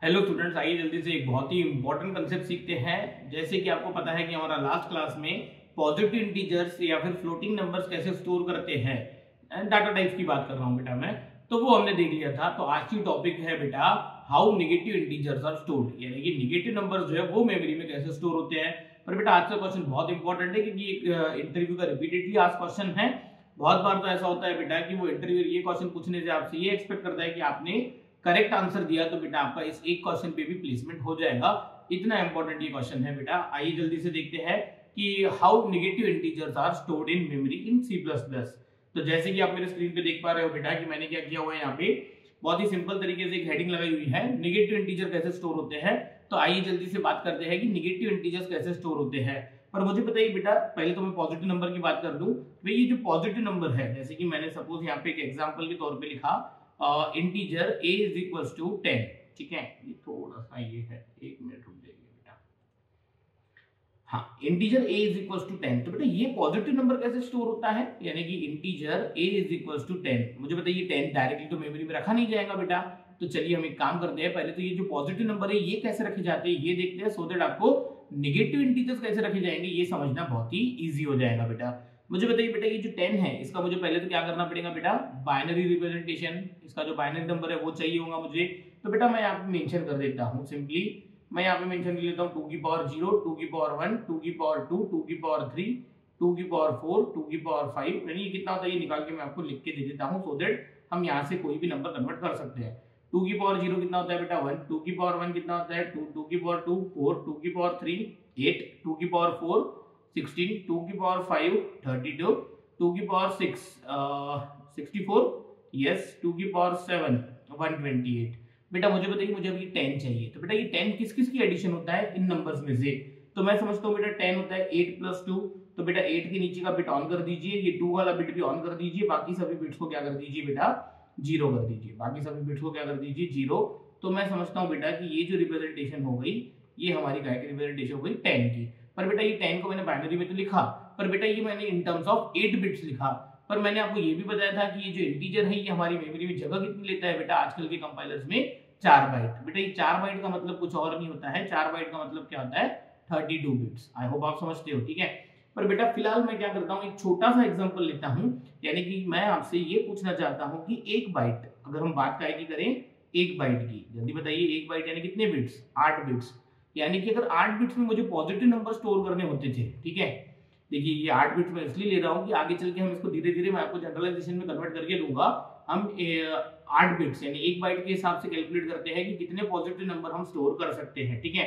Hello students, आइए जल्दी से एक बहुत ही इंपॉर्टेंट कंसेप्ट सीखते हैं। जैसे कि आपको पता है कि हमारा लास्ट क्लास में पॉजिटिव इंटीजर्स या फिर फ्लोटिंग नंबर्स कैसे स्टोर करते हैं, डाटा टाइप्स की बात कर रहा हूं बेटा मैं, तो वो हमने देख लिया था। तो आज की टॉपिक है बेटा how negative integers are stored, यानी कि नेगेटिव नंबर्स जो है वो मेमोरी में कैसे स्टोर होते हैं। पर बेटा आज का क्वेश्चन बहुत इंपॉर्टेंट है क्योंकि एक इंटरव्यू का रिपीटेडली आज क्वेश्चन है। बहुत बार तो ऐसा होता है बेटा कि वो इंटरव्यू ये क्वेश्चन पूछने से आपसे ये एक्सपेक्ट करता है कि आपने करेक्ट आंसर दिया तो बेटा आपका इस एक क्वेश्चन पे भी प्लेसमेंट हो जाएगा। इतना इंपॉर्टेंट ये क्वेश्चन है बेटा। आइए जल्दी से देखते हैं कि how negative integers are stored in memory in C++। तो जैसे कि आप मेरे स्क्रीन पे देख पा रहे हो बेटा कि मैंने क्या किया हुआ है, यहाँ पे बहुत ही सिंपल तरीके से एक हेडिंग लगाई हुई है, नेगेटिव इंटीजर कैसे स्टोर होते हैं। तो आइए जल्दी से बात करते हैं कि नेगेटिव इंटीजर्स कैसे स्टोर होते हैं। पर मुझे बताइए बेटा, पहले तो मैं पॉजिटिव नंबर की बात कर दूं। भाई ये जो पॉजिटिव नंबर है, जैसे कि मैंने सपोज यहाँ पे एक एग्जांपल के तौर पे लिखा integer a is equal to 10। ठीक है, ये थोड़ा सा ये है, एक मिनट रुक जाइए बेटा। हाँ, integer a is equal to 10। तो बेटा ये पॉजिटिव नंबर कैसे स्टोर होता है, यानी कि integer a is equal to 10। मुझे बताइए 10 डायरेक्टली तो मेमोरी में रखा नहीं जाएगा बेटा। तो चलिए हम एक काम करते हैं, पहले तो ये जो पॉजिटिव नंबर है ये कैसे रखे जाते हैं ये देखते हैं, सो दैट आपको नेगेटिव इंटीजर्स कैसे रखे जाएंगे ये समझना बहुत ही इजी हो जाएगा बेटा। मुझे बताइए बेटा ये जो 10 है इसका मुझे पहले तो क्या करना पड़ेगा बेटा, बाइनरी रिप्रेजेंटेशन, इसका जो बाइनरी नंबर है वो चाहिए होगा मुझे। तो बेटा मैं यहाँ पे मेंशन कर देता हूँ, सिंपली मैं यहाँ पे मेंशन कर लेता हूँ 2 की पावर 0, 2 की पावर 1, 2 की पावर 2, 2 की पावर 3, 2 की पावर 4, 2 की पावर 5। यानी ये कितना होता है ये निकाल के मैं आपको लिख के दे देता हूँ, सो दैट हम यहाँ से कोई भी नंबर कन्वर्ट कर सकते हैं। 2 की पावर 0 कितना होता है बेटा 1, 2 की पावर 1 कितना होता है 2, 2 की पावर 2 4, 2 की पावर 3 8, 2 की पावर 4 16, 2 की पावर 5 32, 2 की पावर 6 64, यस 2 की पावर 7 128। बेटा मुझे बताइए मुझे अभी 10 चाहिए। तो बेटा ये 10 किस किस की एडिशन होता है इन नंबर्स में से। तो मैं समझता हूँ बेटा 10 होता है 8 + 2। तो बेटा 8 के नीचे का बिट ऑन कर दीजिए, ये 2 वाला बिट भी ऑन कर दीजिए, बाकी सभी बिट्स को क्या कर दीजिए बेटा 0 कर दीजिए, बाकी सभी बिट्स को क्या कर दीजिए 0। तो मैं समझता हूँ बेटा कि ये जो रिप्रेजेंटेशन हो गई ये हमारी क्या की रिप्रेजेंटेशन हो गई 10 की। पर बेटा ये 10 को मैंने बाइनरी में तो लिखा, पर बेटा ये मैंने इन टर्म्स ऑफ 8 बिट्स लिखा। पर मैंने आपको ये भी बताया था कि ये जो इंटीजर है ये हमारी मेमोरी में जगह कितनी लेता है बेटा, आजकल के कंपाइलर्स में 4 बाइट। बेटा ये 4 बाइट का मतलब कुछ और नहीं होता है, 4 बाइट का मतलब क्या होता है 32 बिट्स। आई होप आप समझते हो, ठीक है। पर बेटा फिलहाल मैं क्या करता हूँ, एक छोटा सा एग्जांपल लेता हूँ, यानी कि मैं आपसे ये पूछना चाहता हूँ कि एक बाइट, अगर हम बात काय की करें एक बाइट की, जल्दी बताइए एक बाइट यानी कितने बिट्स 8 बिट्स। यानी कि अगर 8 बिट्स में मुझे पॉजिटिव नंबर स्टोर करने होते थे, ठीक है। देखिए ये 8 बिट्स में इसलिए ले रहा हूँ कि आगे चल के हम इसको धीरे धीरे मैं आपको जनरलाइजेशन में कन्वर्ट करके लूंगा। हम 8 बिट्स यानी एक बाइट के हिसाब से कैलकुलेट करते हैं कि कितने पॉजिटिव नंबर हम स्टोर कर सकते हैं, ठीक है।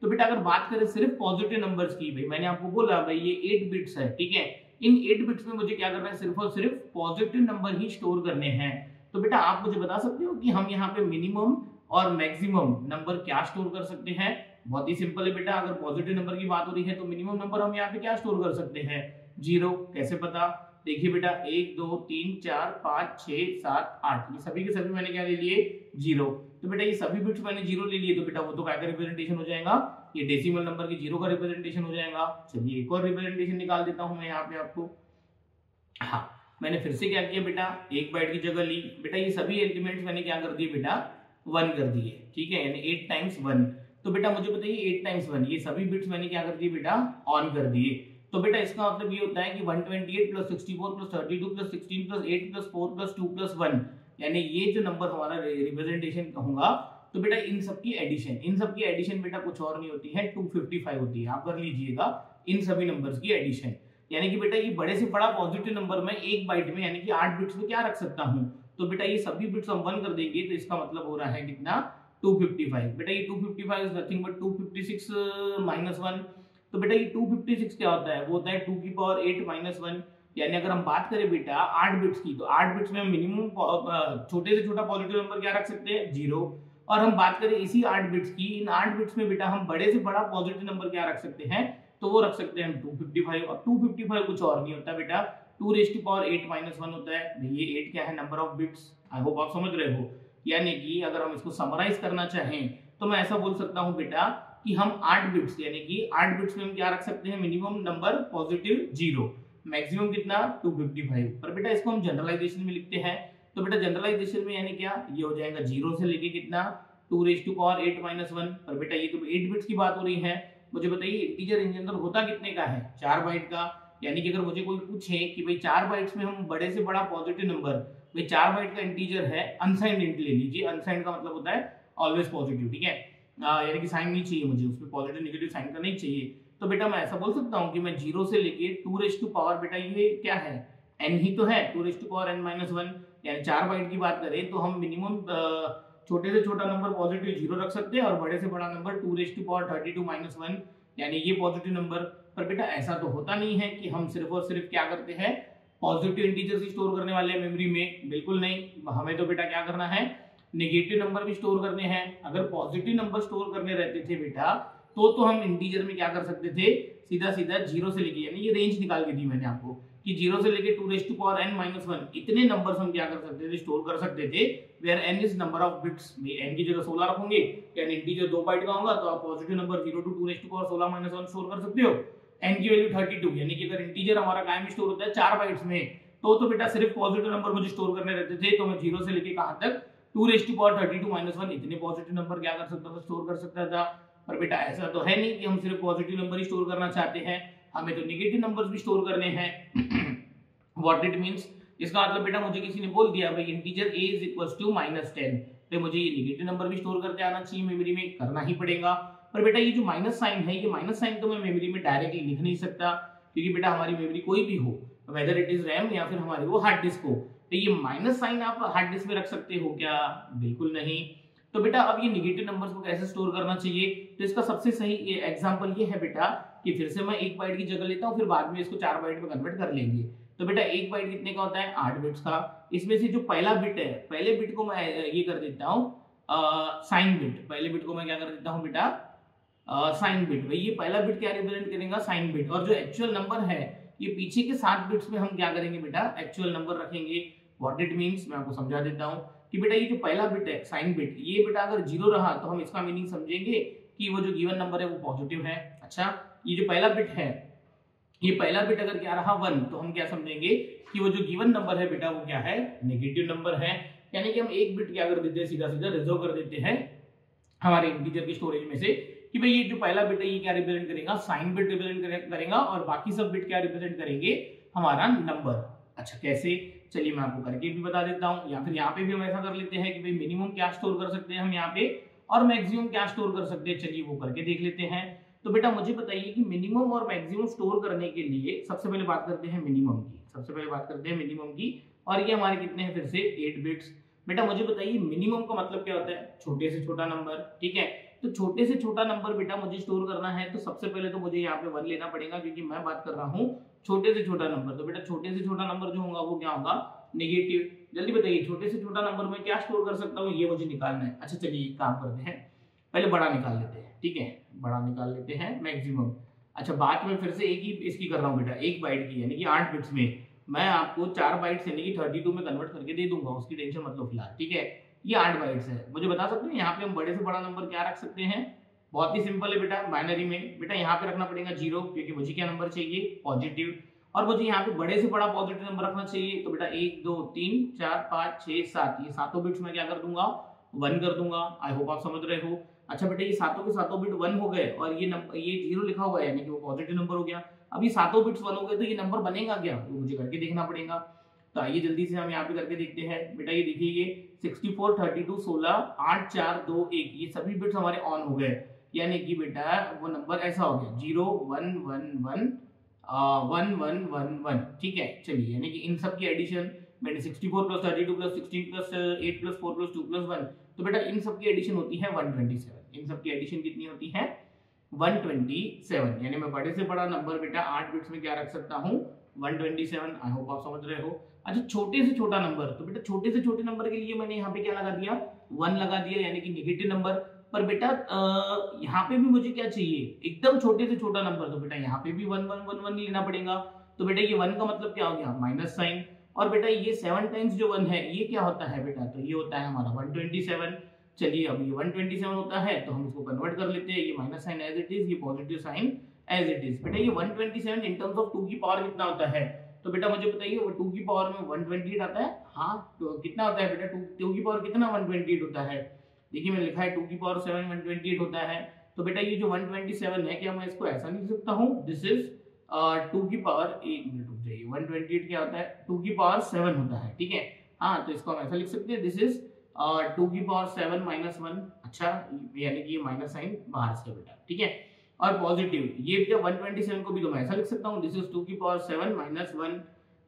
तो बेटा अगर बात करें सिर्फ पॉजिटिव नंबर्स की, भाई मैंने आपको बोला भाई ये 8 बिट्स है, ठीक है। इन 8 बिट्स में मुझे क्या करना है, सिर्फ और सिर्फ पॉजिटिव नंबर ही स्टोर करने हैं। तो बेटा आप मुझे बता सकते हो कि हम यहाँ पे मिनिमम और मैक्सिमम नंबर क्या स्टोर कर सकते हैं। बहुत ही सिंपल है बेटा, अगर पॉजिटिव नंबर की बात हो रही है तो मिनिमम नंबर हम यहाँ पे क्या स्टोर कर सकते हैं 0। कैसे पता, देखिए बेटा 1 2 3 4 5 6 7 8 ये सभी के सभी मैंने क्या ले लिए 0। तो बेटा ये सभी बिट्स मैंने 0 ले लिए, तो बेटा वो तो क्या का रिप्रेजेंटेशन हो जाएगा, ये डेसिमल नंबर की 0 का रिप्रेजेंटेशन हो जाएगा। चलिए एक और रिप्रेजेंटेशन निकाल देता हूं मैं यहाँ पे आपको। हाँ, मैंने फिर से क्या किया बेटा, एक बाइट की जगह ली, बेटा ये सभी एलिमेंट्स मैंने क्या कर दिए बेटा 1 कर दिए, ठीक है, यानी 8 टाइम्स 1। तो बेटा मुझे बताइए 8 टाइम्स 1 ये सभी बिट्स मैंने क्या कर दिए बेटा ऑन कर दिए। तो बेटा इसका मतलब ये होता है कि 128 + 64 + 32 + 16 + 8 + 4 + 2 + 1, यानी ये जो नंबर हमारा रिप्रेजेंटेशन होगा। तो बेटा इन सबकी एडिशन बेटा कुछ और नहीं होती है 255 होती है, आप कर लीजिएगा इन सभी नंबर्स की एडिशन। यानी कि बेटा ये बड़े से बड़ा पॉजिटिव नंबर में एक बाइट में यानी कि 8 बिट्स में क्या रख सकता हूं। तो बेटा ये सभी बिट्स हम 1 कर देंगे तो इसका मतलब हो रहा है कितना 255। बेटा ये 255 इज नथिंग बट 256 - 1। तो बेटा ये 256 क्या होता है, वो होता है 2 की पावर 8 - 1। यानी अगर हम बात करें बेटा 8 बिट्स की, तो 8 बिट्स में मिनिमम छोटे से छोटा पॉजिटिव नंबर क्या रख सकते हैं 0। और हम बात करें इसी 8 बिट्स की, इन 8 बिट्स में बेटा हम बड़े से बड़ा पॉजिटिव नंबर क्या रख सकते हैं, तो वो रख सकते हैं हम 255। और 255 कुछ और नहीं होता बेटा 2⁻8 - 1 होता है। ये 8 क्या है, number of bits. I hope आप समझ रहे हो। यानी कि अगर हम इसको समराइज करना चाहें तो मैं ऐसा बोल सकता हूं बेटा कि हम 8 बिट्स यानी कि 8 बिट्स में हम क्या रख सकते हैं, मिनिमम नंबर पॉजिटिव 0, मैक्सिमम कितना 255। पर बेटा इसको हम जनरलाइजेशन में लिखते हैं, तो बेटा जनरलाइजेशन में यानी क्या ये हो जाएगा 0 से लेके कितना 2 रेज टू पावर 8 माइनस 1। पर बेटा ये तो 8 बिट्स की बात हो रही है। मुझे बताइए इंटीजर इन जनरल होता कितने का है, 4 बाइट का। यानी कि अगर मुझे कोई पूछे कि भाई 4 बाइट्स में हम बड़े से बड़ा पॉजिटिव नंबर, भाई 4 बाइट का इंटीजर है, अनसाइंड इंट ले लीजिए। अनसाइंड का मतलब होता है ऑलवेज पॉजिटिव, ठीक है, यानी कि साइन नहीं चाहिए मुझे उसमें, पॉजिटिव नेगेटिव साइन का नहीं चाहिए। तो बेटा मैं ऐसा बोल सकता हूँ कि मैं 0 से लेके 2 रेज टू पावर, बेटा ये क्या है, n ही तो है, 2 raise to power n minus 1, यानी 4 बाइट की बात करें तो हम मिनिमम छोटे से छोटा नंबर पॉजिटिव 0 रख सकते हैं और बड़े से बड़ा number 2 raise to power 32 minus 1, यानी ये पॉजिटिव नंबर। पर बेटा ऐसा तो होता नहीं है कि हम सिर्फ और सिर्फ क्या करते हैं, पॉजिटिव इंटीजर्स ही स्टोर करने वाले हैं मेमोरी में, बिल्कुल नहीं। हमें तो बेटा क्या करना है, नेगेटिव नंबर भी स्टोर करने हैं। अगर पॉजिटिव नंबर स्टोर करने रहते थे बेटा तो हम इंटीजर में क्या कर सकते थे, सीधा सीधा 0 से लेके, यानी ये रेंज निकाल के दी मैंने आपको कि 0 से लेके 2 raise to power n minus 1 इतने नंबर्स हम क्या कर सकते थे, स्टोर कर सकते थे, where n is number of bits. n की जगह 16 रखोगे, यानी इंटीजर 2 बाइट का होगा, तो आप positive number 0 to 2 raise to power 16 minus 1 store कर सकते हो। n की वैल्यू 32, यानी कि अगर इंटीजर हमारा कायम स्टोर होता है 4 बाइट्स में, तो बेटा सिर्फ पॉजिटिव नंबर मुझे स्टोर करने रहते थे, तो मैं 0 से लेके कहां तक, 2 रेज टू पावर 32 माइनस 1 इतने पॉजिटिव नंबर क्या कर सकता था, स्टोर कर सकता था। पर बेटा ऐसा तो है नहीं कि हम सिर्फ पॉजिटिव नंबर ही स्टोर करना चाहते हैं, हमें तो नेगेटिव नंबर्स भी स्टोर करने हैं। व्हाट इट मींस, इसका मतलब बेटा मुझे किसी ने बोल दिया भाई integer a is equals to -10, तो मुझे ये नेगेटिव नंबर भी स्टोर करते आना चाहिए मेमोरी में, करना ही पड़ेगा। पर बेटा ये जो माइनस साइन है, ये माइनस साइन तो मैं मेमोरी में डायरेक्टली लिख नहीं सकता, क्योंकि बेटा हमारी मेमोरी कोई भी हो, वेदर इट इज रैम या फिर हमारी वो हार्ड डिस्क हो, तो ये माइनस साइन आप हार्ड डिस्क में रख सकते हो क्या, बिल्कुल नहीं। तो बेटा अब ये नेगेटिव नंबर्स को कैसे स्टोर करना चाहिए, तो इसका सबसे सही एग्जांपल ये है बेटा कि फिर से मैं 1 बाइट की जगह लेता हूँ, फिर बाद में इसको 4 बाइट में कन्वर्ट कर लेंगे। तो बेटा 1 बाइट कितने का होता है, 8 बिट्स का। इसमें से जो पहला बिट है, पहले बिट को मैं ये कर देता हूँ साइन बिट, पहले बिट को मैं क्या कर देता हूँ बेटा, साइन बिट। भाई ये पहला बिट क्या रिप्रेजेंट करेगा, साइन बिट, और जो एक्चुअल नंबर है ये पीछे के 7 बिट्स में हम क्या करेंगे बेटा, एक्चुअल नंबर रखेंगे। व्हाट इट मींस मैं आपको समझा देता हूँ कि बेटा ये जो पहला बिट है साइन बिट, ये बेटा अगर 0 रहा तो हम इसका मीनिंग समझेंगे कि वो जो गिवन नंबर है वो पॉजिटिव है। अच्छा, ये जो पहला बिट है, ये पहला बिट अगर क्या रहा 1, तो हम क्या समझेंगे कि वो जो गिवन नंबर है बेटा वो क्या है, नेगेटिव नंबर है। यानी कि हम एक बिट क्या कर देते हैं, सीधा सीधा रिजर्व कर देते हैं हमारे इंटीजर की स्टोरेज में से, कि भाई ये जो पहला बिट है ये क्या रिप्रेजेंट करेगा, साइन बिट रिप्रेजेंट करेगा, और बाकी सब बिट क्या रिप्रेजेंट करेंगे, हमारा नंबर। अच्छा कैसे, चलिए मैं आपको करके भी बता देता हूँ, या फिर यहाँ पे भी हम ऐसा कर लेते हैं कि भाई मिनिमम क्या स्टोर कर सकते हैं हम यहाँ पे, और मैक्सिमम क्या स्टोर कर सकते हैं, चलिए वो करके देख लेते हैं। तो बेटा मुझे बताइए कि मिनिमम और मैक्सिमम स्टोर करने के लिए सबसे पहले बात करते हैं मिनिमम की, सबसे पहले बात करते हैं मिनिमम की, और ये हमारे कितने हैं, फिर से 8 बिट्स। बेटा मुझे बताइए मिनिमम का मतलब क्या होता है, छोटे से छोटा नंबर, ठीक है। तो छोटे से छोटा नंबर बेटा मुझे स्टोर करना है, तो सबसे पहले तो मुझे यहाँ पे 1 लेना पड़ेगा, क्योंकि मैं बात कर रहा हूँ छोटे से छोटा नंबर। तो बेटा छोटे से छोटा नंबर जो होगा वो क्या होगा, नेगेटिव। जल्दी बताइए छोटे से छोटा नंबर में क्या स्टोर कर सकता हूँ, ये मुझे निकालना है। अच्छा चलिए एक काम करते हैं, पहले बड़ा निकाल लेते हैं, ठीक है, बड़ा निकाल लेते हैं मैक्सिमम। अच्छा बात में फिर से एक ही इसकी कर रहा हूँ बेटा, 1 बाइट की, यानी कि 8 बिट्स में मैं आपको 4 बाइट्स यानी कि 32 में कन्वर्ट करके दे दूंगा, उसकी टेंशन मत लो फिलहाल, ठीक है। ये 8 बाइट्स है, मुझे बता सकते हैं यहाँ पे हम बड़े से बड़ा नंबर क्या रख सकते हैं, बहुत ही सिंपल है बेटा, बाइनरी में बेटा यहाँ पे रखना पड़ेगा 0, क्योंकि मुझे क्या नंबर चाहिए, पॉजिटिव, और मुझे यहाँ पे बड़े से बड़ा पॉजिटिव नंबर रखना चाहिए। तो बेटा 1 2 3 4 5 6 7, ये सातों बिट्स में क्या कर दूंगा, 1 कर दूंगा। आई होप आप समझ रहे हो। अच्छा बेटा ये सातों के सातों बिट 1 हो गए, और ये नंबर, ये 0 लिखा हुआ है, यानी कि वो पॉजिटिव नंबर हो गया। अब ये सातों बिट्स 1 हो गए, तो ये नंबर बनेगा क्या, वो मुझे करके देखना पड़ेगा। तो आइए जल्दी से हम यहाँ पे करके देखते हैं। बेटा ये देखिए, ये 64 32 16 8 4 2 1, ये सभी बिट्स हमारे ऑन हो गए, यानी कि बेटा वो नंबर ऐसा हो गया 0 1 1 1 1 1 1 1, ठीक है। चलिए यानी कि इन सब की एडिशन मैंने 64 plus 32 plus 16 plus 8 plus 4 plus 2 plus 1, तो बेटा इन सब की एडिशन होती है 127। इन सब की एडिशन कितनी होती है, 127, यानी मैं बड़े से बड़ा नंबर बेटा 8 बिट्स में क्या रख सकता हूँ, 127। आई होप आप समझ रहे हो। अच्छा छोटे से छोटा नंबर, तो बेटा छोटे से छोटे नंबर के लिए मैंने यहाँ पे क्या लगा दिया, 1 लगा दिया, यानी कि नेगेटिव नंबर। पर बेटा यहाँ पे भी मुझे क्या चाहिए, एकदम छोटे से छोटा नंबर, तो बेटा यहाँ पे भी 1 1 1 1 लेना पड़ेगा। तो बेटा ये 1 का मतलब क्या हो गया, माइनस साइन, और बेटा ये 7 टाइम्स जो 1 है ये क्या होता है बेटा, तो ये होता है हमारा 127। चलिए अब ये 127 होता है, तो हम इसको कन्वर्ट कर लेते हैं, ये minus sign as it is, ये positive sign as it is. बेटा ये 127 इन टर्म्स ऑफ 2 की पावर कितना होता है, तो बेटा मुझे बताइए वो 2 की पावर में 128 आता है। हाँ तो कितना होता है बेटा, 2 की पावर कितना 128 होता है, देखिए मैंने लिखा है 2 की पावर 7 128 होता है। तो बेटा ये जो 127 है, क्या मैं इसको ऐसा नहीं लिख सकता हूँ, दिस इज 2 की पावर, एक मिनट रुक जाइए, 128 क्या होता है, 2 की पावर 7 होता है, ठीक है। हाँ, तो इसको हम ऐसा लिख सकते हैं, दिस इज 2 की पावर 7 -1। अच्छा, यानी कि ये माइनस साइन बाहर से बेटा, ठीक है। और पॉजिटिव ये बेटा 127 को भी तो मैं ऐसा लिख सकता हूँ, दिस इज 2 की पावर 7 -1,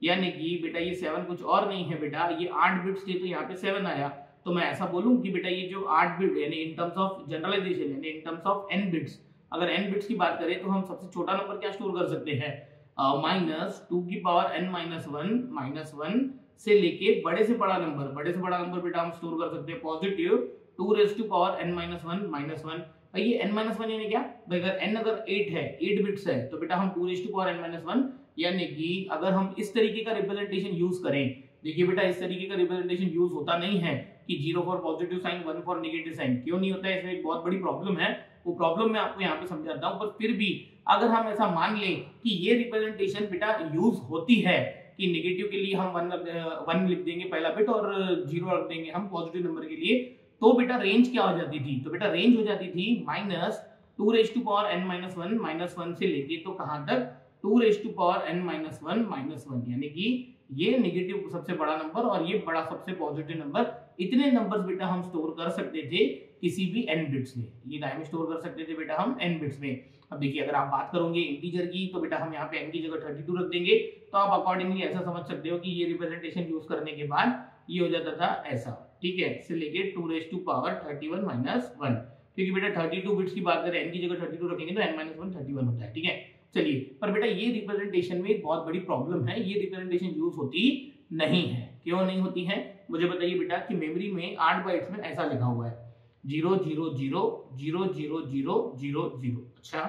यानी कि बेटा ये 7 कुछ और नहीं है बेटा, ये 8 बिट्स थे तो यहाँ पे 7 आया। तो मैं ऐसा बोलूं कि बेटा ये जो 8 बिट, यानी इन टर्म्स ऑफ जनरलाइजेशन, यानी in terms of n bits, अगर n बिट्स की बात करें तो हम सबसे छोटा नंबर क्या स्टोर कर सकते हैं, -2 की पावर n -1 से लेके बड़े से बड़ा नंबर बेटा हम स्टोर कर सकते हैं positive 2 raise to power n -1 भाई ये n -1 यानी क्या भाई, अगर n अगर 8 है, 8 बिट्स है, तो बेटा हम 2 रेज़ टू पावर n -1, यानी कि अगर हम इस तरीके का रिप्रेजेंटेशन यूज करें, देखिए बेटा इस तरीके का रिप्रेजेंटेशन यूज होता नहीं है कि 0 for positive sign 1 for negative sign, क्यों नहीं होता है, इसमें एक बहुत बड़ी प्रॉब्लम है, वो प्रॉब्लम मैं आपको यहाँ पे समझाता हूँ। पर फिर भी अगर हम ऐसा मान लें कि ये रिप्रेजेंटेशन बेटा यूज होती है कि नेगेटिव के लिए हम 1 लिख देंगे पहला बिट और 0 रख देंगे हम पॉजिटिव नंबर के लिए, तो बेटा रेंज क्या हो जाती थी, तो बेटा रेंज हो जाती थी -2 रेज़ टू पावर n -1 से लेके तो कहां तक 2 रेज़ टू पावर n -1, यानी कि ये नेगेटिव सबसे बड़ा नंबर और ये बड़ा सबसे पॉजिटिव नंबर, इतने नंबर्स बेटा हम स्टोर कर सकते थे किसी भी n बिट्स में, ये टाइम स्टोर कर सकते थे बेटा हम n बिट्स में। अब देखिए अगर आप बात करोगे इंटीजर की, तो बेटा हम यहाँ पे n की जगह 32 रख देंगे, तो आप अकॉर्डिंगली ऐसा समझ सकते हो कि ये रिप्रेजेंटेशन यूज करने के बाद ये हो जाता था ऐसा, ठीक है, से लेके 2 रेज़ टू पावर 31 -1, क्योंकि बेटा 32 बिट्स की बात करें, n की जगह 32 रखेंगे तो n -1 31 होता है, ठीक है। चलिए, पर बेटा ये रिप्रेजेंटेशन में एक बहुत बड़ी प्रॉब्लम है, ये रिप्रेजेंटेशन यूज होती नहीं है, क्यों नहीं होती है मुझे बताइए बेटा, कि मेमोरी में 8 बाइट्स में ऐसा लिखा हुआ है 0 0 0 0 0 0 0 0, अच्छा,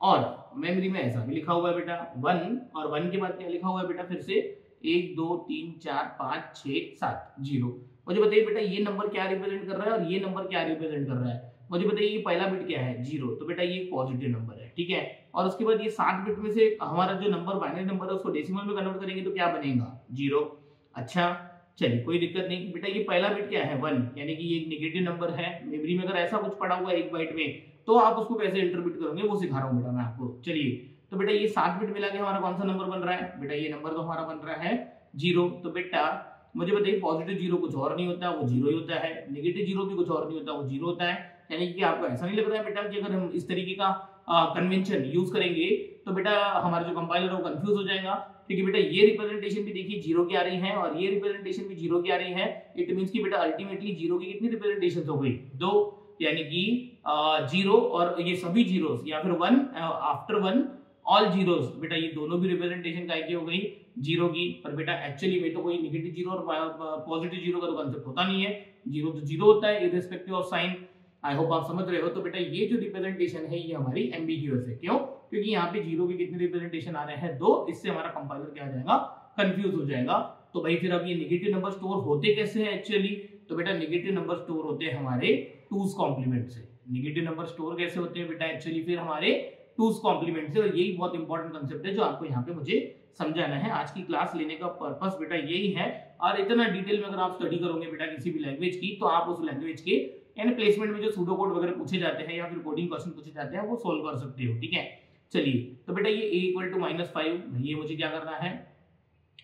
और मेमोरी में ऐसा भी लिखा हुआ है बेटा 1, और 1 के बाद क्या लिखा हुआ है बेटा, फिर से 1 2 3 4 5 6 7 0। मुझे बताइए बेटा ये नंबर क्या रिप्रेजेंट कर रहा है और ये नंबर क्या रिप्रेजेंट कर रहा है, मुझे बताइए ये पहला बिट क्या है 0, तो बेटा ये पॉजिटिव नंबर है, ठीक है। और उसके बाद ये 7 बिट में से हमारा जो नंबर बाइनरी नंबर है उसको डेसिमल में कन्वर्ट करेंगे तो क्या बनेगा 0, अच्छा, चलिए कोई दिक्कत नहीं बेटा। ये पहला बिट क्या है 1, यानी कि ये एक नेगेटिव नंबर है, मेमोरी में अगर ऐसा कुछ पड़ा हुआ है एक बाइट में, तो आप उसको कैसे इंटरप्रेट करोगे वो सिखा रहा हूँ बेटा मैं आपको। चलिए, तो बेटा ये 7 बिट मिला के हमारा कौन सा नंबर बन रहा है बेटा, ये नंबर तो हमारा बन रहा है 0। तो बेटा मुझे बताइए पॉजिटिव 0 कुछ और नहीं होता, वो 0 ही होता है, नेगेटिव 0 भी कुछ और नहीं होता, वो 0 होता है। यानी कि आपको ऐसा नहीं लग रहा है बेटा कि अगर हम इस तरीके का कन्वेंशन यूज करेंगे तो बेटा हमारा जो कंपाइलर है वो कंफ्यूज हो जाएगा, क्योंकि बेटा ये रिप्रेजेंटेशन भी देखिए 0 की आ रही है और ये रिप्रेजेंटेशन भी 0 की आ रही है। इट मींस कि बेटा अल्टीमेटली 0 की कितनी रिप्रेजेंटेशंस हो गई 2, यानी कि 0 और ये सभी जीरोस, या फिर 1 आफ्टर 1 ऑल जीरोस, बेटा ये दोनों भी रिप्रेजेंटेशन काय की हो गई 0 की। पर बेटा एक्चुअली में तो कोई नेगेटिव 0 और पॉजिटिव 0 का तो कांसेप्ट होता नहीं है, 0 तो 0 होता है irrespective of sine. I hope आप समझ रहे हो। तो बेटा ये जो रिप्रेजेंटेशन है ये हमारी एम्बिग्यूअस है, क्यों, क्योंकि यहाँ पे 0 के कितने रिप्रेजेंटेशन आ रहे हैं 2, इससे हमारा कंपाइलर क्या आ जाएगा कंफ्यूज हो जाएगा। तो भाई फिर अब ये नेगेटिव नंबर स्टोर होते कैसे हैं एक्चुअली, तो बेटा नेगेटिव नंबर स्टोर होते हैं हमारे 2's कॉम्प्लीमेंट से। नेगेटिव नंबर स्टोर कैसे होते हैं बेटा एक्चुअली फिर हमारे 2's कॉम्प्लीमेंट से, और यही बहुत इंपॉर्टेंट कंसेप्ट है जो आपको यहाँ पे मुझे समझाना है। आज की क्लास लेने का पर्पस बेटा यही है, और इतना डिटेल में अगर आप स्टडी करोगे बेटा किसी भी लैंग्वेज की, तो आप उस लैंग्वेज के यानी प्लेसमेंट में जो सूडो कोड वगैरह पूछे जाते हैं या फिर कोडिंग क्वेश्चन पूछे जाते हैं वो सोल्व कर सकते हो, ठीक है। चलिए, तो बेटा ये a = -5, ये मुझे क्या करना है,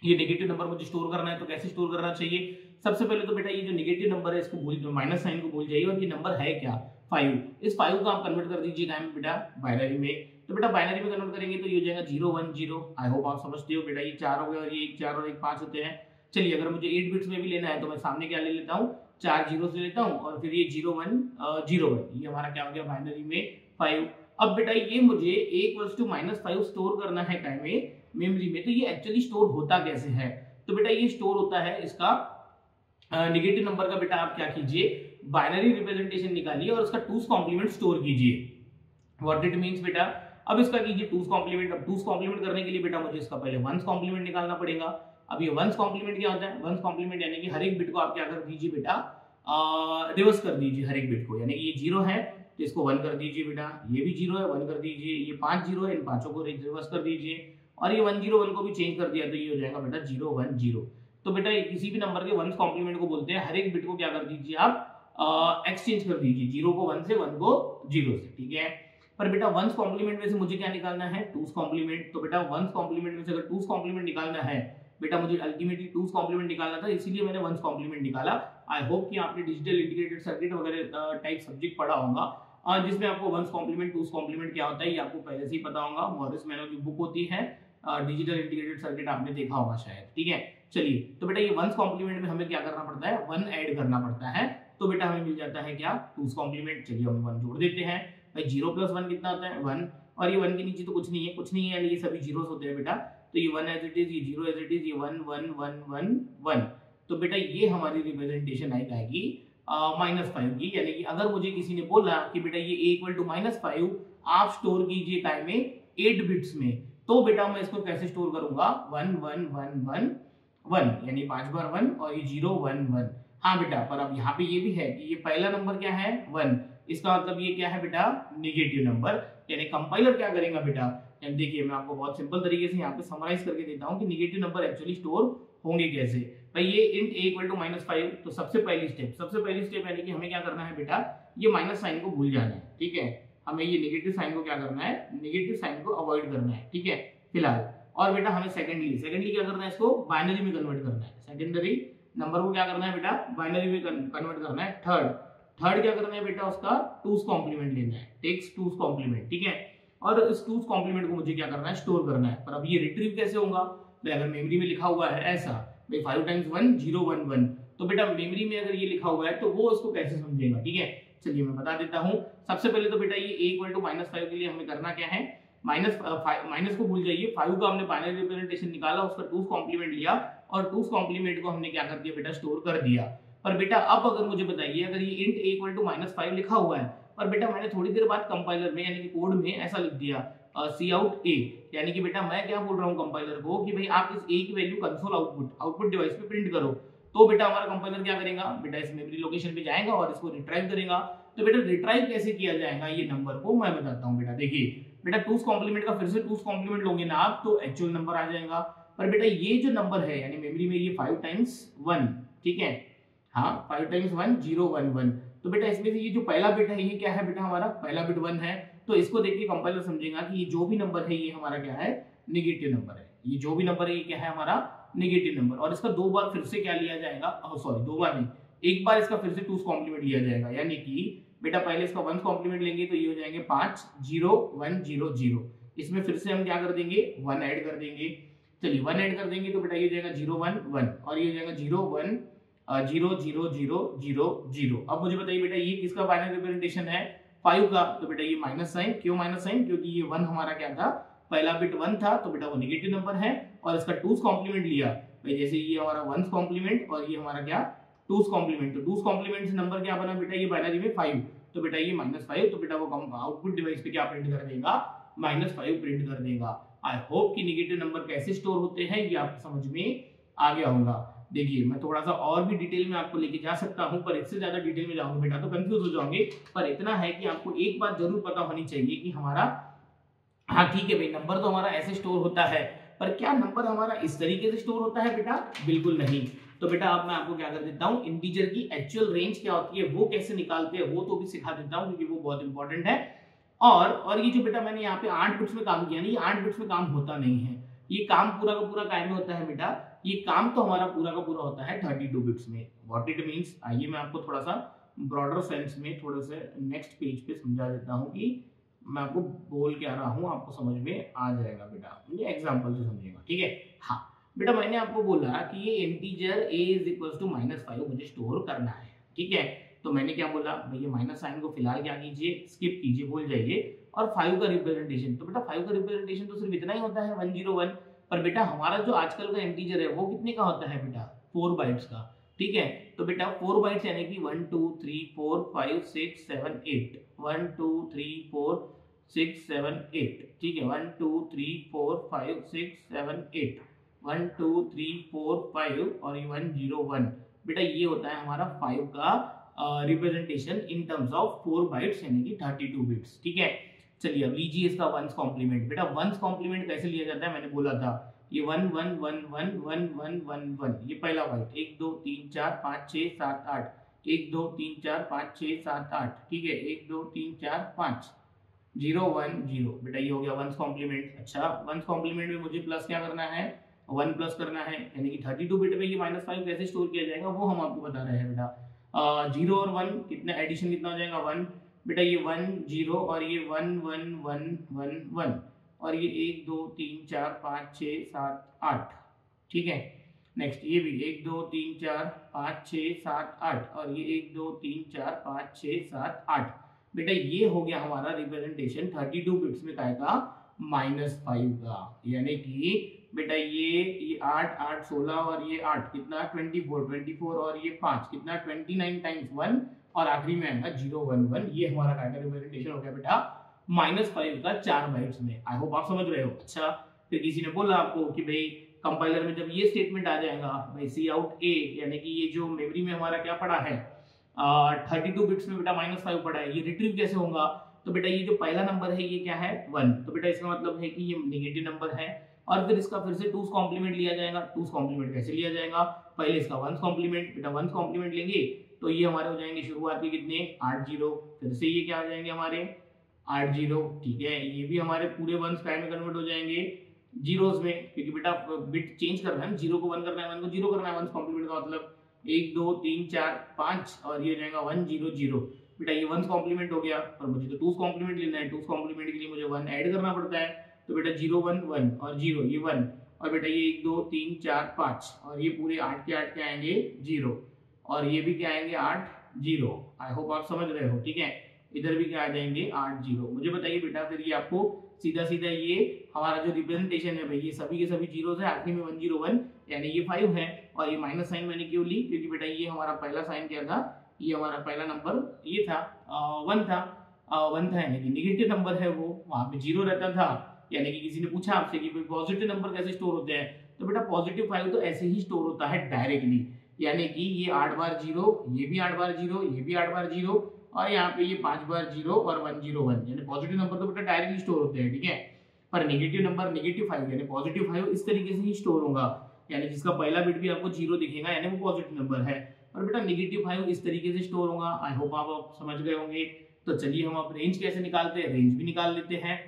ये नेगेटिव नंबर मुझे स्टोर करना है। तो कैसे स्टोर करना चाहिए, सबसे पहले तो बेटा ये जो नेगेटिव नंबर है इसको भूल, माइनस साइन को भूल जाइए, और ये नंबर है क्या 5, इस 5 को आप कन्वर्ट कर दीजिए टाइम बेटा बाइनरी में। तो बेटा बाइनरी में कन्वर्ट करेंगे तो ये हो जाएगा 0 1 0। आई होप आप समझते हो बेटा, ये 4 हो गए और ये 1 4 और 1 5 होते हैं। चलिए, अगर मुझे 8 बिट्स में भी लेना है तो मैं सामने क्या ले लेता हूँ 4 जीरो से लेता हूँ, और फिर ये 0 1 0 1, ये हमारा क्या हो गया बाइनरी में 5। अब बेटा ये मुझे a = -5 स्टोर करना है टाइम में मेमोरी में, तो ये एक्चुअली स्टोर होता कैसे है, तो बेटा ये स्टोर होता है इसका नेगेटिव नंबर का बेटा आप क्या कीजिए बाइनरी रिप्रेजेंटेशन निकालिए और उसका 2's कॉम्प्लीमेंट स्टोर कीजिए। व्हाट इट मींस बेटा, अब इसका कीजिए 2's कॉम्प्लीमेंट। अब 2's कॉम्प्लीमेंट करने के लिए बेटा मुझे इसका पहले 1's कॉम्प्लीमेंट निकालना पड़ेगा। अब ये 1's कॉम्प्लीमेंट क्या होता है, 1's कॉम्प्लीमेंट यानी कि हर एक बिट को आप क्या कर दीजिए बेटा रिवर्स कर दीजिए हर एक बिट को, यानी कि ये 0 है तो इसको 1 कर दीजिए बेटा, ये भी 0 है 1 कर दीजिए, ये 5 0 है इन पांचों को रिवर्स कर दीजिए, और ये 1 0 1 को भी चेंज कर दिया तो ये हो जाएगा बेटा 0 1 0। तो बेटा किसी भी नंबर के 1's कॉम्प्लीमेंट को बोलते हैं, हर एक बिट को क्या कर दीजिए आप एक्सचेंज कर दीजिए, 0 को 1 से, 1 को 0 से, ठीक है। पर बेटा वंस कॉम्प्लीमेंट में से मुझे क्या निकालना है, टूस कॉम्प्लीमेंट। तो बेटा वंस कॉम्प्लीमेंट में से अगर टूस कॉम्प्लीमेंट निकालना है बेटा, मुझे अल्टीमेटली टूस कॉम्प्लीमेंट निकालना था, इसीलिए मैंने वंस कॉम्प्लीमेंट निकाला। आई होप कि आपने डिजिटल इंटीग्रेटेड सर्किट वगैरह टाइप सब्जेक्ट पढ़ा होगा, जिसमें आपको वंस कॉम्प्लीमेंट टूस कॉम्प्लीमेंट क्या होता है ये आपको पहले से ही पता होगा। मॉरिस मैनो की बुक होती है डिजिटल इंटीग्रेटेड सर्किट, आपने देखा होगा शायद, ठीक है। चलिए, तो बेटा ये वंस कॉम्प्लीमेंट में हमें क्या करना पड़ता है, 1 ऐड करना पड़ता है। तो बेटा हमें मिल जाता है क्या, टूस कॉम्प्लीमेंट। चलिए हम 1 जोड़ देते हैं भाई, 0 + 1 कितना होता है 1, और ये 1 के नीचे तो कुछ नहीं है, कुछ नहीं है, ये सभी जीरोस होते हैं बेटा। तो ये 1 एज इट इज, ये 0 एज इट इज, ये 1 1 1 1 1। तो बेटा ये हमारी रिप्रेजेंटेशन आएगी -5 की, यानी कि अगर मुझे किसी ने बोला कि बेटा ये a = -5 आप स्टोर कीजिए टाइम में 8 बिट्स में, तो बेटा मैं इसको कैसे स्टोर करूंगा, 1 1 1 1 1, यानी 5 बार 1 और ये 0 1 1। हाँ बेटा, पर अब यहाँ पे ये भी है कि ये पहला नंबर क्या है 1, इसका मतलब ये क्या है बेटा, नेगेटिव नंबर। यानी कंपाइलर क्या करेगा बेटा, देखिए मैं आपको बहुत सिंपल तरीके से यहाँ पे समराइज करके देता हूँ कि नेगेटिव नंबर एक्चुअली स्टोर होंगे कैसे। भाई ये int a = -5, तो सबसे पहली स्टेप यानी कि हमें क्या करना है बेटा, ये माइनस साइन को भूल जाना है, ठीक है। हमें ये नेगेटिव साइन को क्या करना है, नेगेटिव साइन को अवॉइड करना है, ठीक है फिलहाल। और बेटा हमें सेकेंडली क्या करना है, इसको बाइनरी में कन्वर्ट करना है। सेकेंडरी नंबर को क्या करना है बेटा, बाइनरी में कन्वर्ट करना है। थर्ड क्या करना है बेटा, उसका टूस कॉम्प्लीमेंट लेना है, टेक्स टूस कॉम्प्लीमेंट, ठीक है। और इस टूस कॉम्प्लीमेंट को मुझे क्या करना है, स्टोर करना है। पर अब ये रिट्रीव कैसे होगा, अगर मेमोरी में लिखा हुआ है ऐसा भाई 5 × 1 0 1 1, तो बेटा मेमोरी में अगर ये लिखा हुआ है तो वो उसको कैसे समझेगा, ठीक है। चलिए मैं बता देता हूँ। सबसे पहले तो बेटा ये a = -5 के लिए हमें करना क्या है, माइनस को भूल जाइए, 5 का हमने बाइनरी रिप्रेजेंटेशन निकाला, उसका टूस कॉम्प्लीमेंट लिया और टूस कॉम्प्लीमेंट को हमने क्या कर दिया बेटा, स्टोर कर दिया। पर बेटा अब अगर मुझे बताइए, अगर ये int a = -5 लिखा हुआ है, और बेटा मैंने थोड़ी देर बाद कंपाइलर में यानी कि कोड में ऐसा लिख दिया cout a, यानी कि बेटा मैं क्या बोल रहा हूँ कंपाइलर को कि भाई आप इस a की वैल्यू कंसोल आउटपुट डिवाइस पे प्रिंट करो। तो बेटा हमारा कंपाइलर क्या करेगा बेटा, इस मेमोरी लोकेशन पे जाएगा और इसको रिट्राइव करेगा। तो बेटा रिट्राइव कैसे किया जाएगा ये नंबर को मैं बताता हूँ बेटा। देखिए बेटा टूस कॉम्प्लीमेंट का फिर से टूस कॉम्प्लीमेंट लोगे ना आप तो एक्चुअल नंबर आ जाएगा। पर बेटा ये जो नंबर है यानी मेमोरी में ये 5 × 1, ठीक है, हाँ 5 × 1 0 1 1। तो बेटा इसमें से ये जो पहला बिट है ये क्या है बेटा, हमारा पहला बिट 1 है। तो इसको देख के कंपाइलर समझेगा कि ये जो भी नंबर है ये हमारा क्या है, नेगेटिव नंबर है। ये जो भी नंबर है ये क्या है, हमारा नेगेटिव नंबर। और इसका 2 बार फिर से क्या लिया जाएगा, सॉरी 2 बार नहीं, एक बार इसका फिर से टूस कॉम्प्लीमेंट लिया जाएगा। यानी कि बेटा पहले इसका 1 कॉम्प्लीमेंट लेंगे तो ये हो जाएंगे 5 0 1 0 0। इसमें फिर से हम क्या कर देंगे, 1 ऐड कर देंगे। चलिए 1 ऐड कर देंगे तो बेटा ये हो जाएगा 0 1 1 और ये हो जाएगा 0 1 0 0 0 0 0। अब मुझे बताइए बेटा ये किसका बाइनरी रिप्रेजेंटेशन है, 5 का। तो बेटा ये माइनस साइन, क्यों माइनस साइन, क्योंकि ये 1 हमारा क्या था, पहला बिट 1 था तो बेटा वो नेगेटिव नंबर है। और इसका टूस कॉम्प्लीमेंट लिया भाई, जैसे ये हमारा 1 कॉम्प्लीमेंट और ये हमारा क्या टूस कॉम्प्लीमेंट। तो टूस कॉम्प्लीमेंट से नंबर क्या बना बेटा, ये बाइनरी में 5, तो बेटा ये -5। तो बेटा वो आउटपुट डिवाइस पे क्या प्रिंट कर देगा, -5 प्रिंट कर देगा। आई होप कि नेगेटिव नंबर कैसे स्टोर होते हैं ये आपको समझ में आ गया होगा। देखिए मैं थोड़ा सा और भी डिटेल में आपको लेके जा सकता हूं, पर इससे ज्यादा डिटेल में जाऊंगा बेटा तो कंफ्यूज हो जाओगे। पर इतना है कि आपको एक बात जरूर पता होनी चाहिए कि हमारा, हाँ ठीक है भाई नंबर तो हमारा ऐसे स्टोर होता है, पर क्या नंबर हमारा इस तरीके से स्टोर होता है बेटा, बिल्कुल नहीं। तो बेटा अब मैं आपको क्या कर देता हूँ, इंटीजर की एक्चुअल रेंज क्या होती है वो कैसे निकालते हैं वो तो भी सिखा देता हूँ, क्योंकि वो बहुत इंपॉर्टेंट है। और ये जो बेटा मैंने यहाँ पे 8 बिट्स में काम किया, नहीं 8 बिट्स में काम होता नहीं है, ये काम पूरा का पूरा काय में होता है बेटा, ये काम तो हमारा पूरा का पूरा होता है 32 बिट्स में। व्हाट इट मींस, आइए मैं आपको थोड़ा सा ब्रॉडर सेंस में थोड़े से नेक्स्ट पेज पे समझा देता हूँ कि मैं आपको बोल क्या रहा हूँ, आपको समझ में आ जाएगा बेटा, ये एग्जांपल से समझिएगा, ठीक है। हाँ बेटा मैंने आपको बोला कि ये इंटीजर a = -5 मुझे स्टोर करना है, ठीक है। तो मैंने क्या बोला भैया, माइनस साइन को फिलहाल क्या कीजिए, स्किप कीजिए, भूल जाइए। और 5 का रिप्रेजेंटेशन, तो बेटा 5 का रिप्रेजेंटेशन तो सिर्फ इतना ही होता है 101। पर बेटा हमारा जो आजकल का इंटीजर है वो कितने का होता है बेटा, 4 बाइट्स का, ठीक है। तो बेटा 4 बाइट्स यानी कि 1 2 3 4 5 6 7 8, 1 2 3 4 6 7 8, ठीक है, 1 2 3 4 5 6 7 8, 1 2 3 4 5 और 1 0 1। बेटा ये होता है हमारा 5 का representation in terms of 4 bytes यानी कि 32 बिट्स, ठीक है। चलिए अब लीजिए इसका वंस कॉम्प्लीमेंट। बेटा वंस कॉम्प्लीमेंट कैसे लिया जाता है, मैंने बोला था ये 1 1 1 1 1 1 1 1, ये पहला बाइट 1 2 3 4 5 6 7 8, 1 2 3 4 5 6 7 8, ठीक है 1 2 3 4 5, 0 1 0, बेटा ये हो गया वंस कॉम्प्लीमेंट। अच्छा वंस कॉम्प्लीमेंट में मुझे प्लस क्या करना है, 1 प्लस करना है, यानी कि 32 बिट में ये -5 कैसे स्टोर किया जाएगा वो हम आपको बता रहे हैं बेटा। 0 और 1 कितना एडिशन कितना हो जाएगा 1, बेटा ये 1 0 और ये 1 1 1 1 1 और ये 1 2 3 4 5 6 7 8, ठीक है। नेक्स्ट ये भी 1 2 3 4 5 6 7 8 और ये 1 2 3 4 5 6 7 8, बेटा ये हो गया हमारा रिप्रेजेंटेशन 32 बिट्स में काय का -5 का, यानी कि बेटा ये 8 8 16 और ये 8 कितना 24 और ये 5 कितना 29 टाइम्स 1 और आखिरी में आएगा 0 1 1, ये हमारा काय का रिप्रेजेंटेशन हो गया बेटा -5 का 4 बाइट्स में। आई होप आप समझ रहे हो। अच्छा फिर किसी ने बोला आपको कि भाई कंपाइलर में जब ये स्टेटमेंट आ जाएगा भाई सी आउट ए, यानी कि ये जो मेमोरी में हमारा क्या पड़ा है 32 बिट्स में बेटा -5 पड़ा है, ये रिट्रीव कैसे होगा, तो बेटा ये जो पहला नंबर है ये क्या है 1, तो बेटा इसका मतलब है कि ये नेगेटिव नंबर है और फिर इसका फिर से 2's कॉम्प्लीमेंट लिया जाएगा। 2's कॉम्प्लीमेंट कैसे लिया जाएगा, पहले इसका 1's कॉम्प्लीमेंट, बेटा 1's कॉम्प्लीमेंट लेंगे तो ये हमारे हो जाएंगे शुरुआत के कितने 8 0, फिर से ये क्या हो जाएंगे हमारे 8 0, ठीक है। ये भी हमारे पूरे 1s काय में कन्वर्ट हो जाएंगे जीरोस में, क्योंकि बेटा बिट चेंज करना है, 0 को 1 करना है 1 को 0 करना है, 1's कॉम्प्लीमेंट का मतलब 1 2 3 4 5 और ये हो जाएगा 1 0 0, बेटा ये 1's कॉम्प्लीमेंट हो गया और मुझे तो 2's कॉम्प्लीमेंट लेना है, 2's कॉम्प्लीमेंट के लिए मुझे 1 ऐड करना पड़ता है, तो बेटा 0 1 1 और 0 ये 1 और बेटा ये 1 2 3 4 5 और ये पूरे 8 के 8 क्या आएंगे 0 और ये भी क्या आएंगे 8 0। आई होप आप समझ रहे हो, ठीक है। इधर भी क्या आ जाएंगे 8 0। मुझे बताइए बेटा फिर ये आपको सीधा सीधा ये हमारा जो रिप्रेजेंटेशन है भाई ये सभी के सभी जीरोस है, आखिरी में 1 0 1 यानी ये 5 है और ये माइनस साइन मैंने क्यों ली, क्योंकि बेटा ये हमारा पहला साइन क्या था, ये हमारा पहला नंबर ये था 1 था 1 था, यानी कि नेगेटिव नंबर है वो, वहां पे 0 रहता था, यानी कि किसी ने पूछा आपसे कि पॉजिटिव नंबर कैसे स्टोर होते हैं, तो बेटा पॉजिटिव 5 तो ऐसे ही स्टोर होता है डायरेक्टली, यानी कि ये 8 बार 0, ये भी 8 बार 0, ये भी 8 बार 0 और यहाँ पे ये 5 बार 0 और 1 0 1, यानी पॉजिटिव नंबर तो बेटा डायरेक्टली स्टोर होते हैं, ठीक है। पर नेगेटिव नंबर नेगेटिव 5 यानी पॉजिटिव 5 इस तरीके से ही स्टोर होगा, यानी जिसका पहला बिट भी आपको 0 दिखेगा यानी वो पॉजिटिव नंबर है, और बेटा नेगेटिव 5 इस तरीके से स्टोर होगा। आई होप आप समझ गए होंगे। तो चलिए हम अब रेंज कैसे निकालते हैं, रेंज भी निकाल लेते हैं